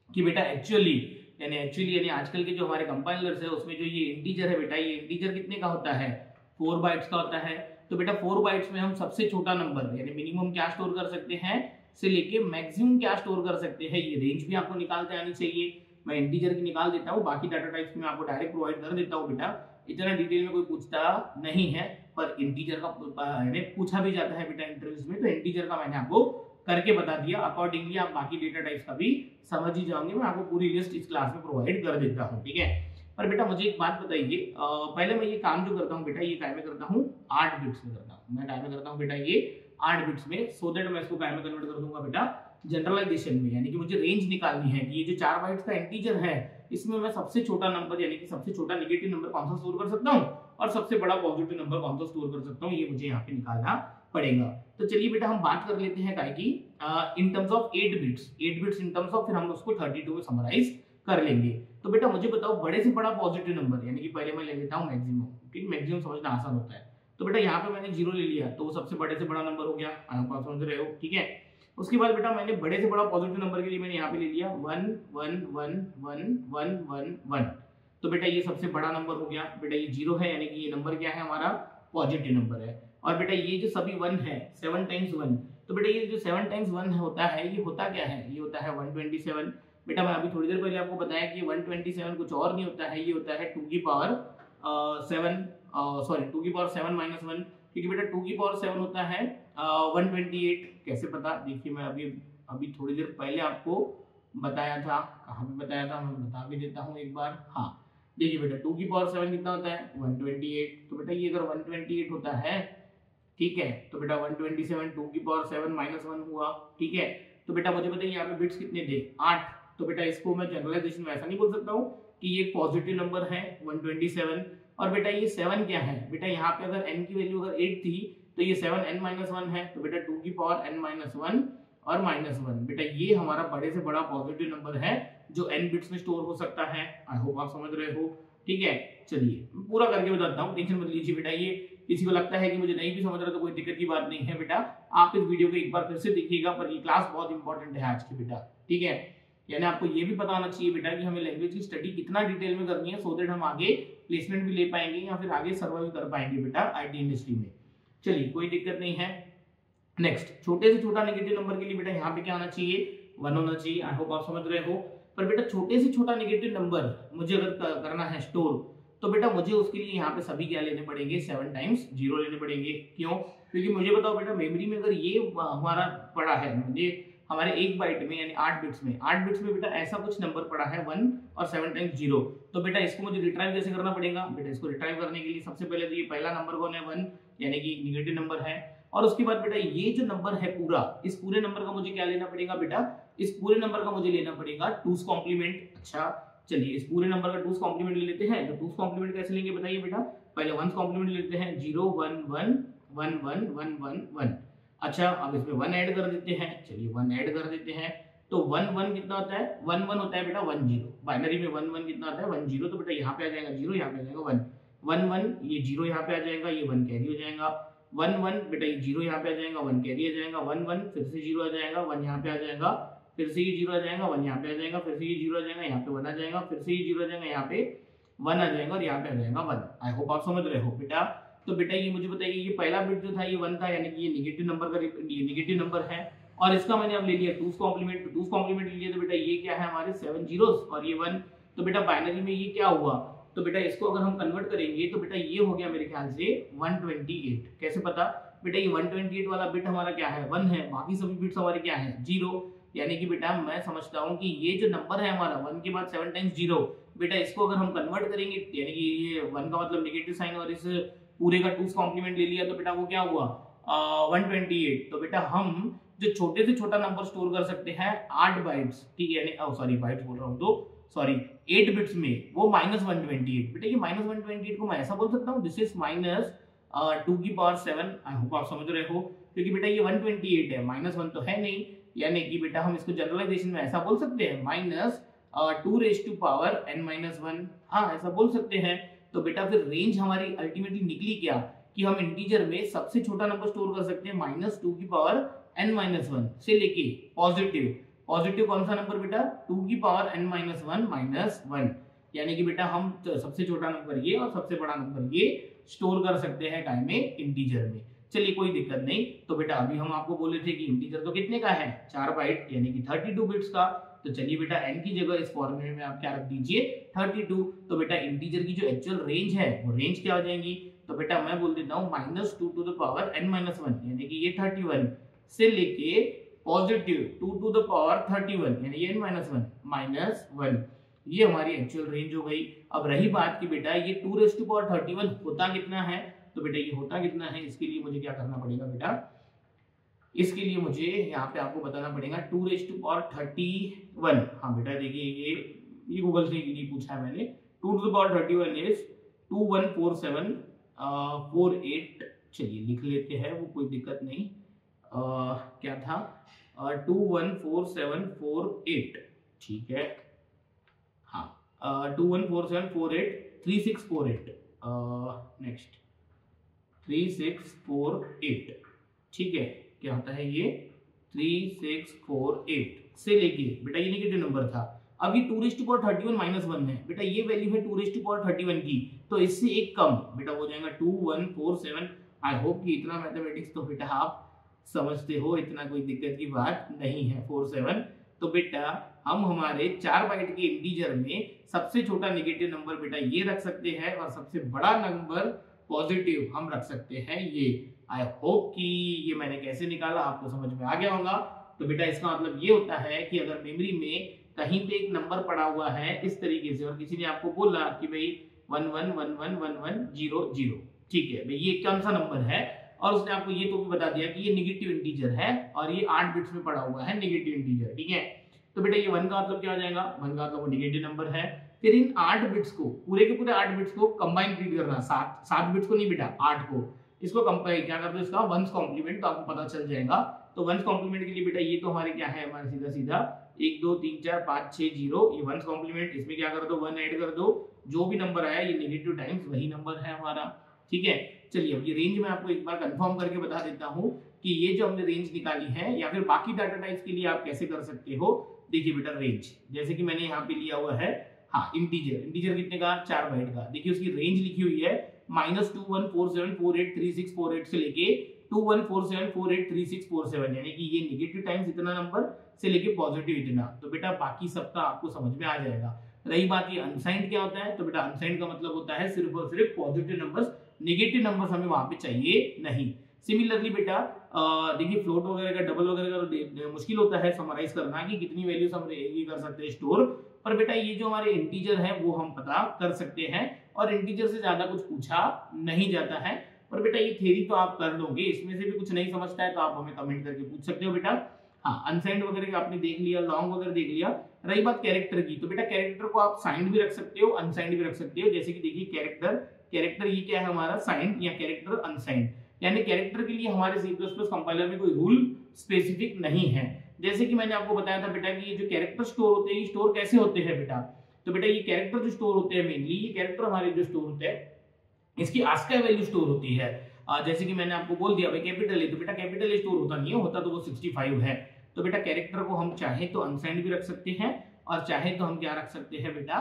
कि बेटा एक्चुअली आजकल के जो हमारे कंपाइलर्स है उसमें जो ये इंटीजर है बेटा, ये इंटीजर कितने का होता है 4 बाइट्स का होता है, तो बेटा 4 बाइट्स में हम सबसे छोटा नंबर यानी मिनिमम क्या स्टोर कर सकते हैं से लेके मैक्सिमम क्या स्टोर कर सकते हैं, ये रेंज भी आपको निकालते आनी चाहिए। मैं इंटीजर की निकाल देता हूँ, बाकी डाटा टाइप्स की मैं आपको डायरेक्ट प्रोवाइड कर देता हूँ बेटा, इतना डिटेल में कोई पूछता नहीं है, पर इंटीजर का पूछा भी जाता है बेटा इंटरव्यूज में, तो इंटीजर का मैंने आपको करके बता दिया, अकॉर्डिंगली आप बाकी डेटा टाइप्स का भी समझ ही जाओगे, मैं आपको पूरी लिस्ट इस क्लास में प्रोवाइड कर देता हूँ, ठीक है। पर बेटा मुझे एक बात बताइए, पहले मैं ये काम जो करता हूँ बेटा, ये काय में करता हूँ 8 बिट्स में करता हूँ, मैं काय में करता हूँ बेटा ये 8 बिट्स में, सो दैट मैं इसको काय में कन्वर्ट कर दूंगा बेटा जनरलाइजेशन में, यानी कि मुझे रेंज निकालनी है कि ये जो 4 बाइट्स का इंटीजर है इसमें मैं सबसे छोटा नंबर यानी कि सबसे छोटा नेगेटिव नंबर कौन सा स्टोर कर सकता हूँ और सबसे बड़ा पॉजिटिव नंबर कौन सा स्टोर कर सकता हूँ, ये मुझे यहाँ पे निकालना पड़ेगा। तो चलिए बेटा हम बात कर लेते हैं काय की in terms of 8 bits in terms of, फिर हम उसको 32 में समराइज कर लेंगे। तो बेटा मुझे बताओ बड़े से बड़ा पॉजिटिव नंबर, यानी कि पहले मैं ले लेता हूँ मैक्सिमम, ठीक, मैक्सिमम समझना आसान होता है। तो बेटा यहाँ पे मैंने 0 ले लिया तो वो सबसे बड़े से बड़ा नंबर हो गया, आप समझ रहे हो, ठीक है। उसके बाद बेटा मैंने बड़े से बड़ा पॉजिटिव नंबर के लिए मैंने यहाँ पे ले लिया 1 1 1 1 1 1 1, तो बेटा ये सबसे बड़ा नंबर हो गया, बेटा ये 0 है यानी कि ये नंबर क्या है हमारा पॉजिटिव नंबर है। और बेटा ये जो सभी 1 है 7 टाइम्स 1, तो बेटा ये जो 7 टाइम्स 1 होता है ये होता क्या है, ये होता है 127। बेटा मैं अभी थोड़ी देर पहले आपको बताया कि 127 कुछ और नहीं होता है, ये होता है 2 की पावर 7 2 की पावर 7 माइनस 1, क्योंकि बेटा 2 की पावर 7 होता है 128। कैसे पता, देखिए मैं अभी थोड़ी देर पहले आपको बताया था, कहाँ पे बताया था मैं बता भी देता हूँ एक बार। हाँ देखिए बेटा 2 की पावर 7 कितना होता है 128, तो बेटा ये अगर 128 होता है, ठीक है, तो बेटा 127 2 की पावर 7 माइनस 1 हुआ, ठीक है। तो बेटा मुझे बताइए यहाँ पे बिट्स कितने थे 8, तो बेटा इसको मैं जनरलाइजेशन में ऐसा नहीं बोल सकता हूँ कि ये पॉजिटिव नंबर है 127, और बेटा ये 7 क्या है, बेटा यहाँ पे अगर n की वैल्यू अगर 8 थी तो ये 7n माइनस 1 है, तो बेटा 2 की पावर n माइनस 1 और माइनस 1, बेटा ये हमारा बड़े से बड़ा पॉजिटिव नंबर है जो n बिट्स में स्टोर हो सकता है। आई होप आप समझ रहे हो, ठीक है। चलिए पूरा करके बताता हूँ, टेंशन मत लीजिए बेटा, ये किसी को लगता है कि मुझे नहीं भी समझ रहा तो कोई दिक्कत की बात नहीं है बेटा, आप इस वीडियो को एक बार फिर से देखिएगा, पर ये क्लास बहुत इंपॉर्टेंट है आज की बेटा, ठीक है। यानी आपको ये भी पता होना चाहिए बेटा कि हमें लैंग्वेज की स्टडी कितना डिटेल में करनी है, सो दैट हम आगे प्लेसमेंट भी ले पाएंगे या फिर आगे सर्वाइव कर पाएंगे बेटा आईटी इंडस्ट्री में। चलिए कोई दिक्कत नहीं है। नेक्स्ट, छोटे से छोटा नेगेटिव नंबर के लिए बेटा यहाँ पे क्या आना चाहिए, 1 होना चाहिए। आई होप आप समझ रहे हो। पर बेटा छोटे से छोटा नेगेटिव नंबर मुझे अगर करना है स्टोर, तो बेटा मुझे उसके लिए यहाँ पे सभी क्या लेने पड़ेंगे, 7 टाइम्स 0 लेने पड़ेंगे। क्यों? क्योंकि मुझे बताओ बेटा मेमोरी में अगर ये हमारा पड़ा है, मुझे हमारे 1 बाइट में यानी 8 बिट्स में बेटा ऐसा कुछ नंबर पड़ा है 1 और 7 टाइम्स 0, तो बेटा इसको मुझे रिट्राइव कैसे करना पड़ेगा? बेटा इसको रिट्राइव करने के लिए सबसे पहले तो ये पहला नंबर कौन है, 1, यानी कि निगेटिव नंबर है। और उसके बाद बेटा ये जो नंबर है पूरा, इस पूरे नंबर का मुझे क्या लेना पड़ेगा बेटा, इस पूरे नंबर का मुझे लेना पड़ेगा 2's कॉम्प्लीमेंट। अच्छा चलिए इस पूरे नंबर का 2's कॉम्प्लीमेंट ले लेते हैं। तो 2's कॉम्प्लीमेंट कैसे लेंगे बताइए बेटा, पहले 1's कॉम्प्लीमेंट ले लेते हैं, 0 1 1 1 1 1 1 1। अच्छा अब इसमें 1 ऐड कर देते हैं, चलिए 1 ऐड कर देते हैं। तो 1 1 कितना होता है, 1 1 होता है बेटा 1 0। बाइनरी में 1 1 कितना होता है, 1 0। तो बेटा यहाँ पे आ जाएगा 0, यहाँ पे आ जाएगा 1 1 1, ये 0 यहाँ पे आ जाएगा, ये 1 कैरी हो जाएगा। 1 1 बेटा ये 0 यहाँ पे आ जाएगा, 1 कैरी आ जाएगा। 1 1 फिर से 0 आ जाएगा, 1 यहाँ पे आ जाएगा, फिर से ये 0 आ जाएगा, 1 यहाँ पे आ जाएगा, फिर से ये 0 आ जाएगा, यहाँ पे 1 आ जाएगा, फिर से ये 0 आ जाएगा, यहाँ पे 1 आ जाएगा और यहाँ पे आ जाएगा 1। आई होप आप समझ रहे हो बेटा। तो बेटा ये मुझे बताइए, ये पहला बिट जो था ये 1 था, यानी कि ये नेगेटिव नंबर का ये नेगेटिव नंबर है, और इसका मैंने अब ले लिया 2's कॉम्प्लीमेंट। तो 2's कॉम्प्लीमेंट ले लिया तो बेटा ये क्या है हमारे 7 zeros और ये 1। तो बेटा बाइनरी में ये क्या हुआ, तो बेटा इसको अगर हम कन्वर्ट करेंगे तो बेटा ये हो गया मेरे ख्याल से 128। कैसे पता बेटा, ये 128 वाला बिट हमारा क्या है, 1 है, बाकी सभी बिट्स हमारे क्या है, 0। यानी कि बेटा मैं समझता हूँ कि ये जो नंबर है हमारा 1 के बाद 7 टाइम्स 0, बेटा इसको अगर हम कन्वर्ट करेंगे, यानी कि ये 1 का मतलब नेगेटिव साइन और इस पूरे का 2's कॉम्प्लीमेंट ले लिया, तो बेटा वो क्या हुआ 128। तो बेटा हम जो छोटे से छोटा नंबर स्टोर कर सकते हैं 8 बाइट्स, ठीक है, यानी सॉरी बाइट्स बोल रहा हूँ, तो सॉरी 8 बिट्स में, वो -128। बेटा ये -128 को मैं ऐसा बोल सकता हूँ, दिस इज -2 की पावर 7। आई होप आप समझ रहे हो, क्योंकि बेटा ये 128 है, -1 तो है नहीं, यानी कि बेटा हम इसको जनरलाइजेशन में ऐसा बोल सकते हैं -2 रेज़ टू पावर n-1। हाँ ऐसा बोल सकते हैं। तो बेटा फिर रेंज हमारी अल्टीमेटली निकली क्या, कि हम इंटीजर में सबसे छोटा नंबर स्टोर कर सकते हैं -2 की पावर n-1 से लेके पॉजिटिव कौन सा नंबर बेटा, 2 की पावर n-1 -1। यानी कि बेटा हम सबसे छोटा नंबर ये और सबसे बड़ा नंबर ये स्टोर कर सकते हैं काय में, इंटीजर में। चलिए कोई दिक्कत नहीं। तो बेटा अभी हम आपको बोले थे कि इंटीजर तो कितने का है, 4 बाइट, यानी कि 32 बिट्स का। तो चलिए बेटा n की जगह इस फॉर्मूले में आप क्या रख दीजिए, 32। तो बेटा इंटीजर की जो एक्चुअल रेंज है वो रेंज क्या हो जाएंगी, तो बेटा मैं बोल देता हूँ -2 टू द पावर n-1, यानी कि ये 31 से लेके पॉजिटिव 2 टू द पावर 31, यानी ये n-1 ये हमारी एक्चुअल रेंज हो गई। अब रही बात कि बेटा ये 2 रेज़ टू पावर 31 होता कितना है, तो बेटा ये होता कितना है, इसके लिए मुझे क्या करना पड़ेगा बेटा, इसके लिए मुझे यहाँ पे आपको बताना पड़ेगा 2 रेज़ टू पावर 31। हाँ बेटा देखिए ये गूगल से नहीं पूछा है मैंने, 2 टू द पावर 31 इज 214748। चलिए लिख लेते हैं, वो कोई दिक्कत नहीं। क्या था 214748, ठीक है, हाँ 214748 3648, नेक्स्ट 3648, ठीक है, क्या होता है ये 3648 से लेके बेटा ये नेगेटिव नंबर था। अब ये 2 रेज़ टू पावर 31 -1 है, बेटा ये वैल्यू है 2 रेज़ टू पावर 31 की, तो इससे एक कम बेटा हो जाएगा 2147। आई होप कि इतना मैथमेटिक्स तो बेटा आप समझते हो, इतना कोई दिक्कत की बात नहीं है। 47 तो बेटा हम हमारे 4 बाइट के इंटीजर में सबसे छोटा नेगेटिव नंबर बेटा ये रख सकते हैं और सबसे बड़ा नंबर पॉजिटिव हम रख सकते हैं ये। आई होप कि ये मैंने कैसे निकाला आपको समझ में आ गया होगा। तो बेटा इसका मतलब ये होता है कि अगर मेमोरी में कहीं पे एक नंबर पड़ा हुआ है इस तरीके से और किसी ने आपको बोला कि भाई 11111110, ठीक है भाई ये कौन सा नंबर है, और उसने आपको ये तो भी बता दिया कि ये नेगेटिव इंटीजर है और ये 8 बिट्स में पड़ा हुआ है नेगेटिव इंटीजर, ठीक है। तो बेटा ये 1 का मतलब क्या हो जाएगा, 1 का मतलब वो नेगेटिव नंबर है। फिर इन 8 बिट्स को पूरे के पूरे 8 बिट्स को कंबाइन रीड करना, 7 बिट्स को नहीं बेटा 8 को, इसको कंबाइन क्या करते हैं, इसका 1's कॉम्प्लीमेंट, तो आपको पता चल जाएगा। तो 1's कॉम्प्लीमेंट के लिए बेटा ये तो हमारे क्या है, हमारे सीधा सीधा 1 2 3 4 5 6 0, ये 1's कॉम्प्लीमेंट, इसमें क्या कर दो 1 ऐड कर दो, जो भी नंबर आया ये नेगेटिव टाइम्स वही नंबर है हमारा, ठीक है। चलिए अब ये रेंज मैं आपको एक बार कंफर्म करके बता देता हूँ कि ये जो हमने रेंज निकाली है या फिर बाकी डाटा टाइप्स के लिए आप कैसे कर सकते हो। देखिए बेटा रेंज जैसे कि मैंने यहाँ पे लिया हुआ है, हाँ इंटीजर कितने का 4 बाइट का। देखिए उसकी रेंज लिखी हुई है -2147483648 से लेके 2147483647, यानी कि ये नेगेटिव टाइम्स इतना नंबर से लेके पॉजिटिव इतना। तो बेटा बाकी सबका आपको समझ में आ जाएगा। रही बात ये अनसाइंड क्या होता है, तो बेटा अनसाइंड का मतलब होता है सिर्फ और सिर्फ पॉजिटिव नंबर्स, नेगेटिव नंबर्स हमें वहां पे चाहिए नहीं। सिमिलरली बेटा देखिए फ्लोट वगैरह का डबल वगैरह का तो मुश्किल होता है समराइज करना कि कितनी वैल्यूज हम ये कर सकते हैं स्टोर, पर बेटा ये जो हमारे इंटीजर है वो हम पता कर सकते हैं और इंटीजर से ज्यादा कुछ पूछा नहीं जाता है। पर बेटा ये थ्योरी तो आप कर लोगे, इसमें से भी कुछ नहीं समझता है तो आप हमें कमेंट करके पूछ सकते हो बेटा। हाँ अनसाइंड वगैरह का आपने देख लिया, लॉन्ग वगैरह देख लिया। रही बात कैरेक्टर की, तो बेटा कैरेक्टर को आप साइंड भी रख सकते हो, अनसाइंड भी रख सकते हो। जैसे कि देखिए कैरेक्टर ये क्या है हमारा, साइंड या कैरेक्टर अनसाइंड, यानी कैरेक्टर के लिए हमारे C++ कंपाइलर में कोई रूल स्पेसिफिक नहीं है। जैसे कि मैंने आपको बताया था बेटा कि ये जो कैरेक्टर स्टोर होते हैं, ये स्टोर कैसे होते हैं बेटा, तो बेटा ये कैरेक्टर जो स्टोर होते हैं मेनली, ये कैरेक्टर हमारे जो स्टोर होते हैं इसकी ASCII वैल्यू स्टोर होती है। जैसे कि मैंने आपको बोल दिया भाई कैपिटल है, तो बेटा कैपिटल ए स्टोर होता नहीं है, होता तो वो 65 है। तो बेटा कैरेक्टर को हम चाहे तो अनसाइंड भी रख सकते हैं और चाहे तो हम क्या रख सकते हैं बेटा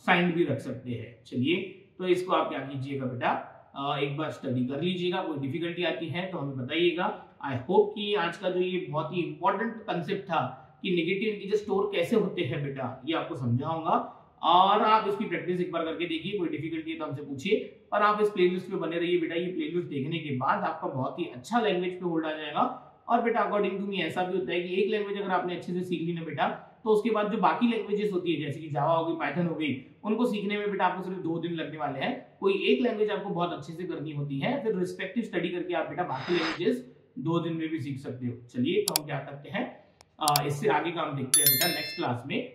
साइंड भी रख सकते हैं। चलिए तो इसको आप क्या कीजिएगा बेटा एक बार स्टडी कर लीजिएगा, कोई डिफिकल्टी आती है तो हमें बताइएगा। आई होप कि आज का जो ये बहुत ही इंपॉर्टेंट कंसेप्ट था कि नेगेटिव इंटीजर स्टोर कैसे होते हैं बेटा, ये आपको समझाऊंगा और आप इसकी प्रैक्टिस एक बार करके देखिए। कोई डिफिकल्टी है तो हमसे पूछिए, पर आप इस प्लेलिस्ट पे बने रहिए बेटा। ये प्लेलिस्ट देखने के बाद आपका बहुत ही अच्छा लैंग्वेज पे होल्ड आ जाएगा। और बेटा अकॉर्डिंग टू मी ऐसा भी होता है कि एक लैंग्वेज अगर आपने अच्छे से सीख ली ना बेटा, तो उसके बाद जो बाकी लैंग्वेजेस होती है जैसे कि जावा हो गई, पाइथन हो गई, उनको सीखने में बेटा आपको सिर्फ 2 दिन लगने वाले हैं। कोई एक लैंग्वेज आपको बहुत अच्छे से करनी होती है, फिर रिस्पेक्टिव स्टडी करके आप बेटा बाकी लैंग्वेजेस 2 दिन में भी सीख सकते हो। चलिए तो हम क्या करते हैं इससे आगे का हम देखते हैं बेटा नेक्स्ट क्लास में।